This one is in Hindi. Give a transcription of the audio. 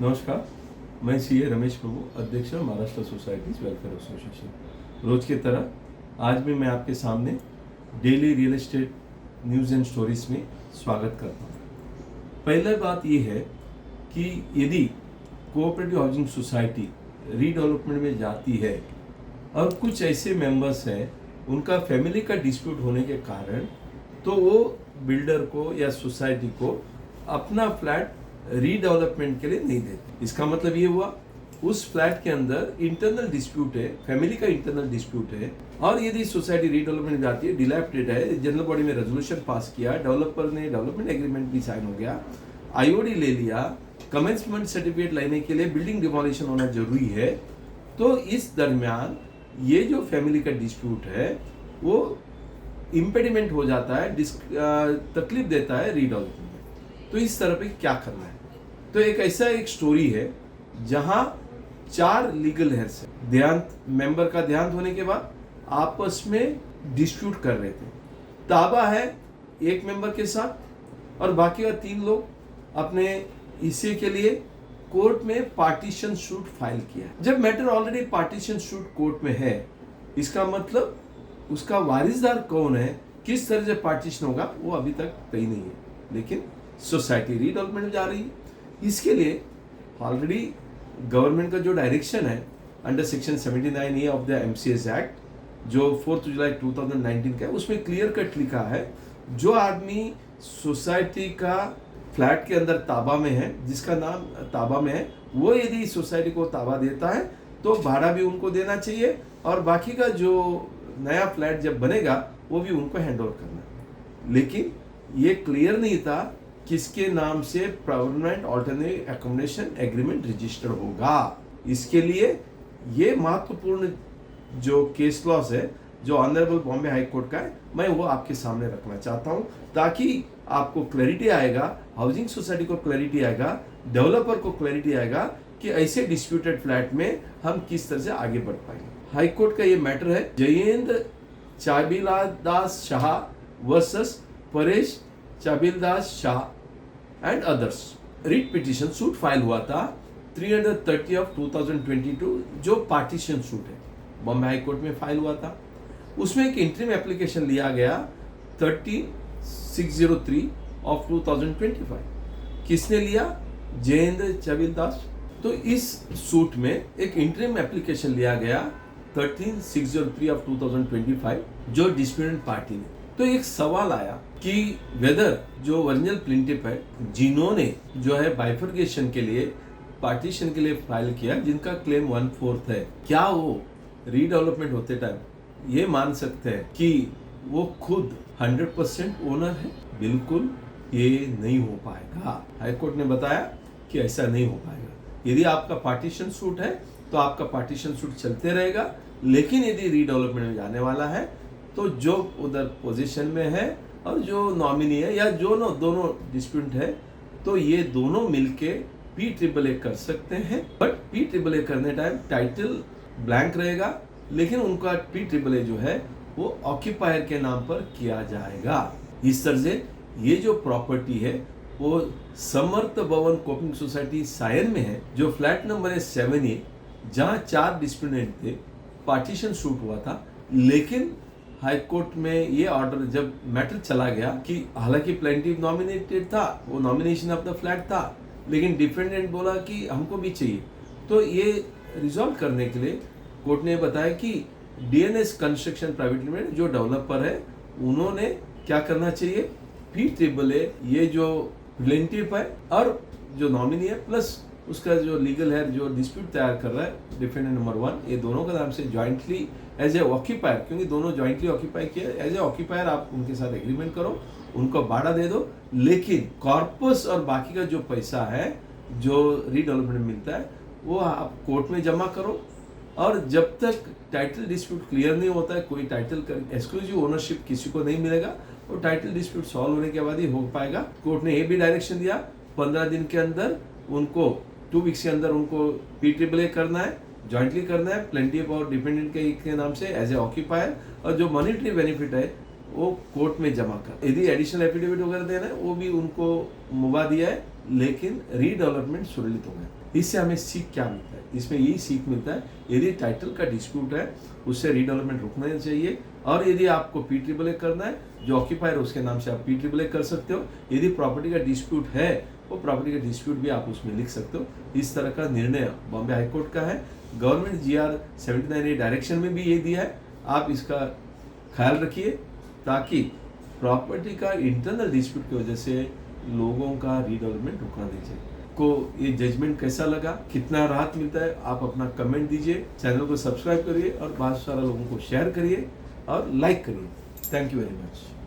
नमस्कार, मैं सीए रमेश प्रभु, अध्यक्ष महाराष्ट्र सोसाइटीज वेलफेयर एसोसिएशन। रोज की तरह आज भी मैं आपके सामने daily real estate news and stories में स्वागत करता हूँ। पहला बात ये है कि यदि कोऑपरेटिव हाउसिंग सोसाइटी रीडेवलपमेंट में जाती है और कुछ ऐसे मेंबर्स हैं उनका फैमिली का डिस्प्यूट होने के कारण, तो वो बिल्डर को या सोसाइटी को अपना फ्लैट रीडेवलपमेंट के लिए नहीं देते। इसका मतलब ये हुआ उस फ्लैट के अंदर इंटरनल डिस्प्यूट है, फैमिली का इंटरनल डिस्प्यूट है, और यदि सोसाइटी रीडेवलपमेंट जाती है, डिलैपिडेटेड है, जनरल बॉडी में रेजोल्यूशन पास किया, डेवलपर ने डेवलपमेंट एग्रीमेंट भी साइन हो गया, आईओडी ले लिया, कमेंसमेंट सर्टिफिकेट लेने के लिए बिल्डिंग डिमोलिशन होना जरूरी है, तो इस दरमियान ये जो फैमिली का डिस्प्यूट है वो इम्पेडिमेंट हो जाता है, तकलीफ देता है रीडेवलपमेंट में। तो इस तरह पे क्या करना है? तो एक स्टोरी है जहां 4 लीगल हेयर्स है, देहांत मेंबर का देहांत होने के बाद आपस में डिस्प्यूट कर रहे थे। ताबा है एक मेंबर के साथ और बाकी का 3 लोग अपने हिस्से के लिए कोर्ट में पार्टीशन सूट फाइल किया। जब matter already partition suit court में है, इसका मतलब उसका वारिसदार कौन है, किस तरह से पार्टीशन होगा, वो अभी तक तय नहीं है। लेकिन सोसाइटी रीडेवलपमेंट में जा रही है। इसके लिए ऑलरेडी गवर्नमेंट का जो डायरेक्शन है under section 79A of the MCS act जो 4 जुलाई 2019 का है, उसमें क्लियर कट लिखा है जो आदमी सोसाइटी का फ्लैट के अंदर ताबा में है, जिसका नाम ताबा में है, वो यदि सोसाइटी को ताबा देता है तो भाड़ा भी उनको देना चाहिए और बाकी का जो नया फ्लैट जब बनेगा वो भी उनको हैंड ओवर करना है। लेकिन ये क्लियर नहीं था किसके नाम से permanent alternative accommodation agreement register होगा। इसके लिए ये महत्वपूर्ण जो केस लॉस है जो ऑनरेबल बॉम्बे हाई कोर्ट का है, मैं वो आपके सामने रखना चाहता हूं ताकि आपको क्लैरिटी आएगा, हाउसिंग सोसाइटी को क्लैरिटी आएगा, डेवलपर को क्लैरिटी आएगा कि ऐसे डिस्प्यूटेड फ्लैट में हम किस तरह से आगे बढ़ पाएंगे। हाई कोर्ट का ये मैटर है Jayendra Chabildas Shah versus Paresh Chabildas Shah and others. Writ petition suit file हुआ था 330 ऑफ 2022 जो पार्टीशन सूट है बॉम्बे हाई कोर्ट में फाइल हुआ था। उसमें एक इंटरिम एप्लीकेशन लिया गया 13603 ऑफ 2025। किसने लिया? जयेंद्र चाबिलदास। तो इस सूट में एक इंटरिम एप्लीकेशन लिया गया 13603 ऑफ 2025 जो डिस्प्यूटेड पार्टी ने। तो एक सवाल आया कि वेदर जो ओरिजिनल प्लिंटिफ है जिन्होंने जो है बाइफर्गेशन के लिए पार्टीशन के लिए फाइल किया, जिनका क्लेम 1/4 है, क्या वो रीडेवलपमेंट होते टाइम ये मान सकते हैं कि वो खुद 100% ओनर है? बिल्कुल ये नहीं हो पाएगा। हाईकोर्ट ने बताया कि ऐसा नहीं हो पाएगा। यदि आपका पार्टीशन सूट है तो आपका पार्टीशन सूट चलते रहेगा, लेकिन यदि रीडेवलपमेंट में जाने वाला है तो जो उधर पोजीशन में है और जो नॉमिनी है या जो दोनों डिस्प्यूट है, तो ये दोनों मिलके PAAA कर सकते हैं। बट PAAA करने टाइम टाइटल ब्लैंक रहेगा, लेकिन उनका PAAA जो है वो ऑक्यूपायर के नाम पर किया जाएगा। इस तरह से ये जो प्रॉपर्टी है वो समर्थ भवन कोपिंग सोसाइटी सायन में है, जो फ्लैट नंबर है 7A, जहाँ 4 डिस्प्यूटेंट थे, पार्टीशन शूट हुआ था। लेकिन हाई कोर्ट में ये ऑर्डर जब मैटर चला गया कि हालांकि प्लेंटिफ नॉमिनेटेड था, वो नॉमिनेशन ऑफ द फ्लैट था, लेकिन डिफेंडेंट बोला कि हमको भी चाहिए, तो ये रिजॉल्व करने के लिए कोर्ट ने बताया कि DNS कंस्ट्रक्शन प्राइवेट लिमिटेड जो डेवलपर है उन्होंने क्या करना चाहिए, PAAA ये जो प्लेंटिफ है और जो नॉमिनी है प्लस उसका जो लीगल है जो डिस्प्यूट तैयार कर रहा है डिफेंडेंट नंबर 1, ये दोनों का नाम से ज्वाइंटली एज ए ऑक्यूपायर, क्योंकि दोनों ज्वाइंटली ऑक्यूपाई किया, एज ए ऑक्यूपायर आप उनके साथ एग्रीमेंट करो, उनको भाड़ा दे दो, लेकिन कॉर्पस और बाकी का जो पैसा है जो रीडेवलपमेंट में मिलता है वो आप कोर्ट में जमा करो। और जब तक टाइटल डिस्प्यूट क्लियर नहीं होता है, कोई टाइटल कर एक्सक्लूसिव ओनरशिप किसी को नहीं मिलेगा, वो टाइटल डिस्प्यूट सॉल्व होने के बाद ही हो पाएगा। कोर्ट ने ये भी डायरेक्शन दिया 15 दिन के अंदर उनको 2 वीक्स के अंदर उनको PAAA करना है, जॉइंटली करना है प्लेंटिफ और डिपेंडेंट के नाम से एज ए ऑक्यूपायर, और जो मॉनिटरी बेनिफिट है वो कोर्ट में जमा कर। यदि एडिशनल एफिडेविट वगैरह देना है वो भी उनको मुबा दिया है लेकिन रीडेवलपमेंट सुललित हो गया। इससे हमें सीख क्या मिलता है? इसमें यही सीख मिलता है, यदि टाइटल का डिस्प्यूट है उससे रीडेवलपमेंट रुकना चाहिए, और यदि आपको पी करना है, जो ऑक्यूपायर उसके नाम से आप पी कर सकते हो। यदि प्रॉपर्टी का डिस्प्यूट है, वो प्रॉपर्टी का डिस्प्यूट भी आप उसमें लिख सकते हो। इस तरह का निर्णय बॉम्बे हाईकोर्ट का है। गवर्नमेंट GR 79A डायरेक्शन में भी ये दिया है। आप इसका ख्याल रखिए ताकि प्रॉपर्टी का इंटरनल डिस्प्यूट की वजह से लोगों का रीडेवलपमेंट रुकना नहीं चाहिए। को ये जजमेंट कैसा लगा, कितना राहत मिलता है, आप अपना कमेंट दीजिए, चैनल को सब्सक्राइब करिए और बहुत सारा लोगों को शेयर करिए और लाइक करिए। Thank you very much.